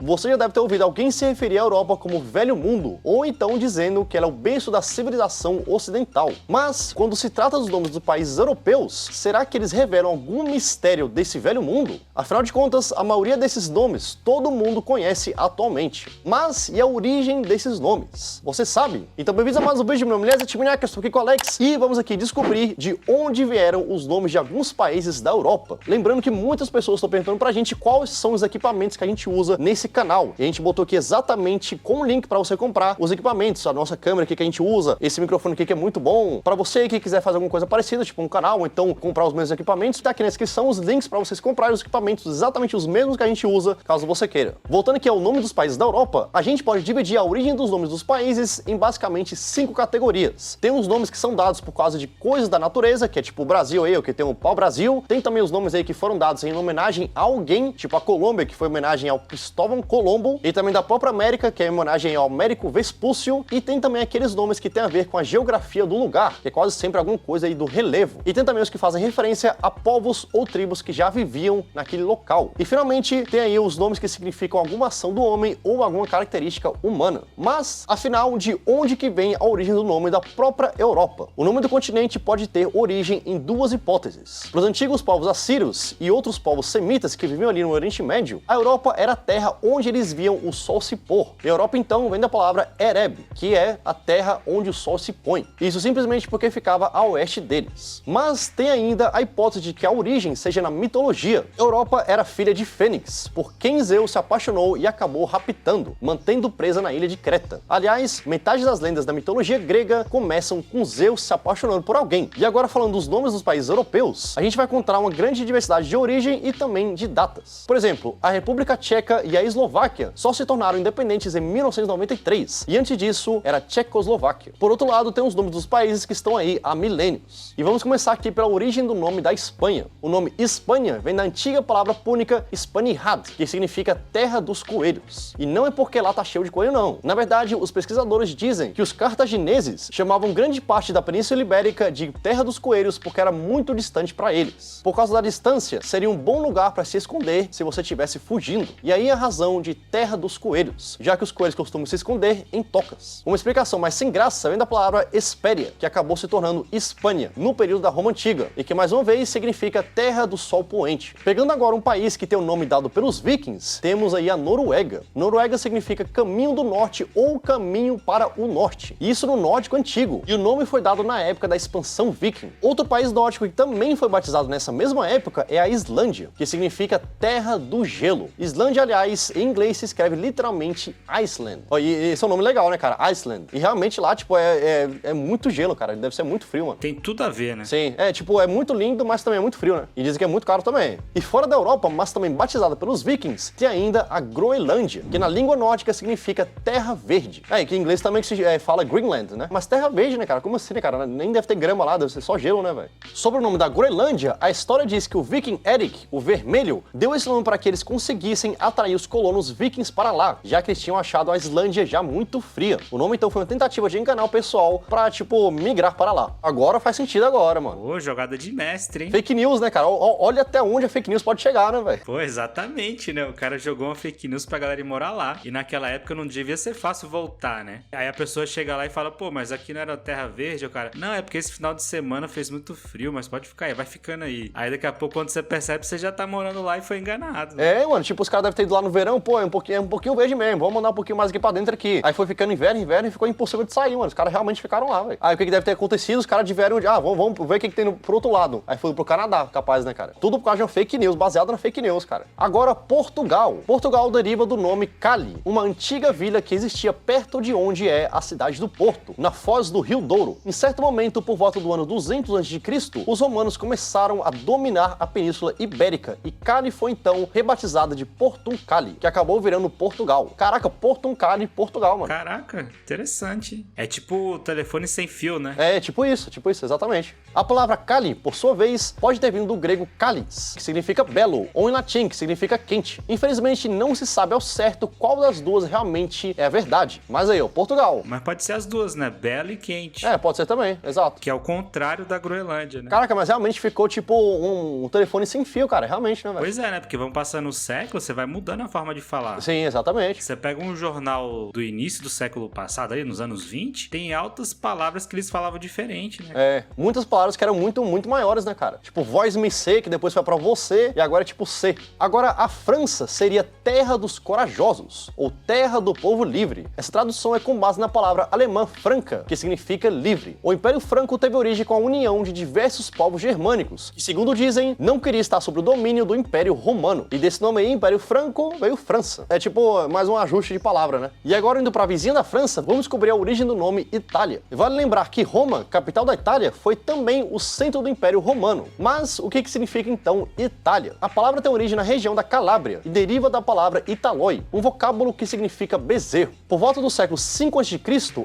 Você já deve ter ouvido alguém se referir à Europa como Velho Mundo, ou então dizendo que ela é o berço da civilização ocidental. Mas, quando se trata dos nomes dos países europeus, será que eles revelam algum mistério desse Velho Mundo? Afinal de contas, a maioria desses nomes todo mundo conhece atualmente. Mas, e a origem desses nomes? Você sabe? Então, bem-vindos a mais um vídeo, meu nome é Timinhaca, estou aqui com o Alex, e vamos aqui descobrir de onde vieram os nomes de alguns países da Europa. Lembrando que muitas pessoas estão perguntando pra gente quais são os equipamentos que a gente usa nesse canal. E a gente botou aqui exatamente com o link para você comprar os equipamentos, a nossa câmera aqui que a gente usa, esse microfone aqui que é muito bom. Para você que quiser fazer alguma coisa parecida, tipo um canal, ou então comprar os mesmos equipamentos, tá aqui na descrição os links para vocês comprarem os equipamentos exatamente os mesmos que a gente usa, caso você queira. Voltando aqui ao nome dos países da Europa, a gente pode dividir a origem dos nomes dos países em basicamente 5 categorias. Tem os nomes que são dados por causa de coisas da natureza, que é tipo o Brasil aí, que tem o pau-brasil. Tem também os nomes aí que foram dados em homenagem a alguém, tipo a Colômbia, que foi homenagem ao Cristóvão Colombo, e também da própria América, que é homenagem ao Américo Vespúcio, e tem também aqueles nomes que tem a ver com a geografia do lugar, que é quase sempre alguma coisa aí do relevo. E tem também os que fazem referência a povos ou tribos que já viviam naquele local. E finalmente tem aí os nomes que significam alguma ação do homem ou alguma característica humana. Mas, afinal, de onde que vem a origem do nome da própria Europa? O nome do continente pode ter origem em duas hipóteses. Para os antigos povos assírios e outros povos semitas que viviam ali no Oriente Médio, a Europa era a terra onde eles viam o sol se pôr. E a Europa então vem da palavra Ereb, que é a terra onde o sol se põe. Isso simplesmente porque ficava a oeste deles. Mas tem ainda a hipótese de que a origem seja na mitologia. A Europa era filha de Fênix, por quem Zeus se apaixonou e acabou raptando, mantendo presa na ilha de Creta. Aliás, metade das lendas da mitologia grega começam com Zeus se apaixonando por alguém. E agora falando dos nomes dos países europeus, a gente vai encontrar uma grande diversidade de origem e também de datas. Por exemplo, a República Tcheca e a Eslováquia só se tornaram independentes em 1993, e antes disso era Tchecoslováquia. Por outro lado, tem os nomes dos países que estão aí há milênios. E vamos começar aqui pela origem do nome da Espanha. O nome Espanha vem da antiga palavra púnica Hispanidad, que significa terra dos coelhos. E não é porque lá tá cheio de coelho não. Na verdade, os pesquisadores dizem que os cartagineses chamavam grande parte da Península Ibérica de terra dos coelhos porque era muito distante para eles. Por causa da distância, seria um bom lugar para se esconder se você estivesse fugindo. E aí a razão de terra dos coelhos, já que os coelhos costumam se esconder em tocas. Uma explicação mais sem graça vem da palavra Hespéria, que acabou se tornando Hispânia no período da Roma Antiga, e que mais uma vez significa terra do sol poente. Pegando agora um país que tem o nome dado pelos vikings, temos aí a Noruega. Noruega significa caminho do norte ou caminho para o norte. Isso no nórdico antigo, e o nome foi dado na época da expansão viking. Outro país nórdico que também foi batizado nessa mesma época é a Islândia, que significa terra do gelo. Islândia, aliás, em inglês se escreve literalmente Iceland. E esse é um nome legal, né, cara? Iceland. E realmente lá, tipo, é muito gelo, cara. Deve ser muito frio, mano. Tem tudo a ver, né? Sim, tipo, é muito lindo, mas também é muito frio, né? E dizem que é muito caro também. E fora da Europa, mas também batizada pelos vikings, tem ainda a Groenlândia, que na língua nórdica significa terra verde. E que em inglês também se fala Greenland, né? Mas terra verde, né, cara? Como assim, né, cara? Nem deve ter grama lá, deve ser só gelo, né, velho? Sobre o nome da Groenlândia, a história diz que o viking Eric, o Vermelho, deu esse nome para que eles conseguissem atrair os colonos vikings para lá, já que eles tinham achado a Islândia já muito fria. O nome então foi uma tentativa de enganar o pessoal pra, tipo, migrar para lá. Agora faz sentido agora, mano. Pô, jogada de mestre, hein? Fake news, né, cara? Olha até onde a fake news pode chegar, né, velho? Pô, exatamente, né? O cara jogou uma fake news pra galera ir morar lá. E naquela época não devia ser fácil voltar, né? Aí a pessoa chega lá e fala, pô, mas aqui não era terra verde? O cara, não, é porque esse final de semana fez muito frio, mas pode ficar aí, vai ficando aí. Aí daqui a pouco, quando você percebe, você já tá morando lá e foi enganado. Mano, tipo, os caras devem ter ido lá no verão, pô, é um pouquinho verde mesmo, vamos mandar um pouquinho mais aqui pra dentro aqui. Aí foi ficando inverno e ficou impossível de sair, mano. Os caras realmente ficaram lá, velho. Aí o que deve ter acontecido? Os caras tiveram de, vamos ver o que tem pro outro lado. Aí foi pro Canadá, capaz, né, cara? Tudo por causa de uma fake news, baseado na fake news, cara. Agora, Portugal. Portugal deriva do nome Cali, uma antiga vila que existia perto de onde é a cidade do Porto, na foz do Rio Douro. Em certo momento, por volta do ano 200 a.C., os romanos começaram a dominar a Península Ibérica e Cali foi então rebatizada de Portum Cali, que acabou virando Portugal. Caraca, Portum Cali, Portugal, mano. Caraca, interessante. É tipo telefone sem fio, né? É, tipo isso, exatamente. A palavra Cali, por sua vez, pode ter vindo do grego calis, que significa belo, ou em latim, que significa quente. Infelizmente, não se sabe ao certo qual das duas realmente é a verdade. Mas aí, ó, Portugal. Mas pode ser as duas, né? Belo e quente. É, pode ser também, exato. Que é o contrário da Groenlândia, né? Caraca, mas realmente ficou tipo um telefone sem fio, cara, realmente, né, velho? Pois é, né? Porque vão passando os séculos, você vai mudando a forma forma de falar. Sim, exatamente. Você pega um jornal do início do século passado, aí nos anos 20, tem altas palavras que eles falavam diferente, né? Muitas palavras que eram muito, muito maiores, né, cara? Tipo, voz me ser, que depois foi pra você, e agora é tipo ser. Agora, a França seria terra dos corajosos, ou terra do povo livre. Essa tradução é com base na palavra alemã franca, que significa livre. O Império Franco teve origem com a união de diversos povos germânicos, que, segundo dizem, não queria estar sob o domínio do Império Romano. E desse nome aí, Império Franco, veio França. É tipo mais um ajuste de palavra, né? E agora, indo pra vizinha da França, vamos descobrir a origem do nome Itália. E vale lembrar que Roma, capital da Itália, foi também o centro do Império Romano. Mas o que significa então Itália? A palavra tem origem na região da Calábria e deriva da palavra Italoi, um vocábulo que significa bezerro. Por volta do século 5 a.C.,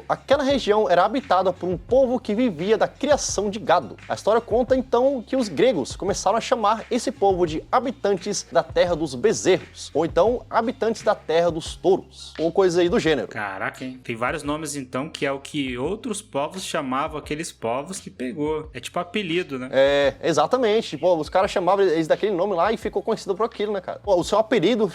aquela região era habitada por um povo que vivia da criação de gado. A história conta então que os gregos começaram a chamar esse povo de habitantes da terra dos bezerros, ou então habitantes da terra dos touros, ou coisa aí do gênero. Caraca, hein? Tem vários nomes então que é o que outros povos chamavam aqueles povos que pegou. É tipo apelido, né? Exatamente. Tipo, os caras chamavam eles daquele nome lá e ficou conhecido por aquilo, né, cara? Pô, o seu apelido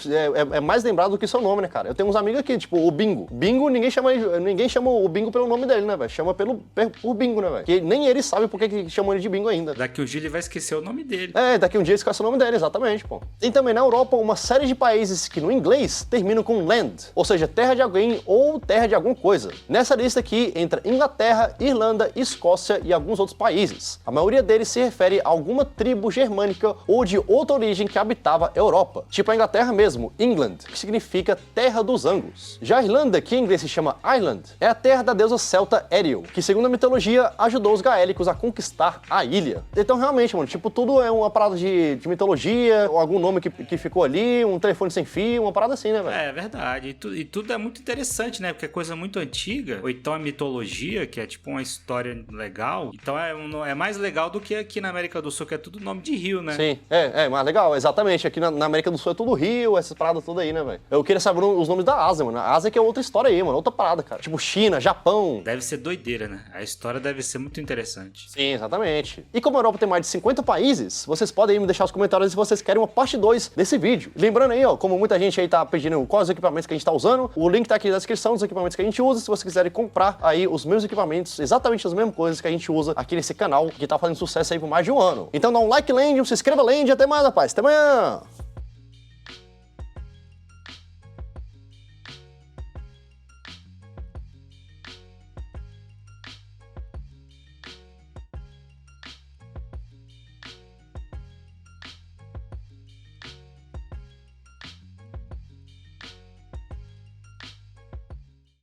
é mais lembrado do que seu nome, né, cara? Eu tenho uns amigos aqui, tipo, o Bingo. Bingo, ninguém chama o Bingo pelo nome dele, né, velho? Chama por Bingo, né, velho? Que nem ele sabe por que chamam ele de Bingo ainda. Daqui um dia ele vai esquecer o nome dele. Daqui um dia esquece o nome dele, exatamente, pô. Tem também na Europa uma série de países que no inglês terminam com land, ou seja, terra de alguém ou terra de alguma coisa. Nessa lista aqui entra Inglaterra, Irlanda, Escócia e alguns outros países. A maioria deles se refere a alguma tribo germânica ou de outra origem que habitava a Europa. Tipo a Inglaterra mesmo, England, que significa terra dos ângulos. Já a Irlanda, que em inglês se chama Ireland, é a terra da deusa celta Erill, que segundo a mitologia ajudou os gaélicos a conquistar a ilha. Então realmente, mano, tipo, tudo é uma parada de mitologia, ou algum nome que ficou ali, um telefone sem fio, uma parada assim, né, velho? É verdade. E tudo é muito interessante, né? Porque é coisa muito antiga, ou então é mitologia, que é tipo uma história legal. Então é mais legal do que aqui na América do Sul, que é tudo nome de rio, né? Sim, mais legal, exatamente. Aqui na América do Sul é tudo rio, essas paradas tudo aí, né, velho? Eu queria saber os nomes da Ásia, mano. A Ásia que é outra história aí, mano, outra parada, cara. Tipo China, Japão. Deve ser doideira, né? A história deve ser muito interessante. Sim, exatamente. E como a Europa tem mais de 50 países, vocês podem aí me deixar os comentários se vocês querem uma parte 2 desse vídeo. Lembrando aí, ó, como muita gente aí tá pedindo quais os equipamentos que a gente tá usando, o link tá aqui na descrição dos equipamentos que a gente usa, se vocês quiserem comprar aí os meus equipamentos, exatamente as mesmas coisas que a gente usa aqui nesse canal, que tá fazendo sucesso aí por mais de um ano. Então dá um like, Land, se inscreva, Land, e até mais, rapaz. Até amanhã!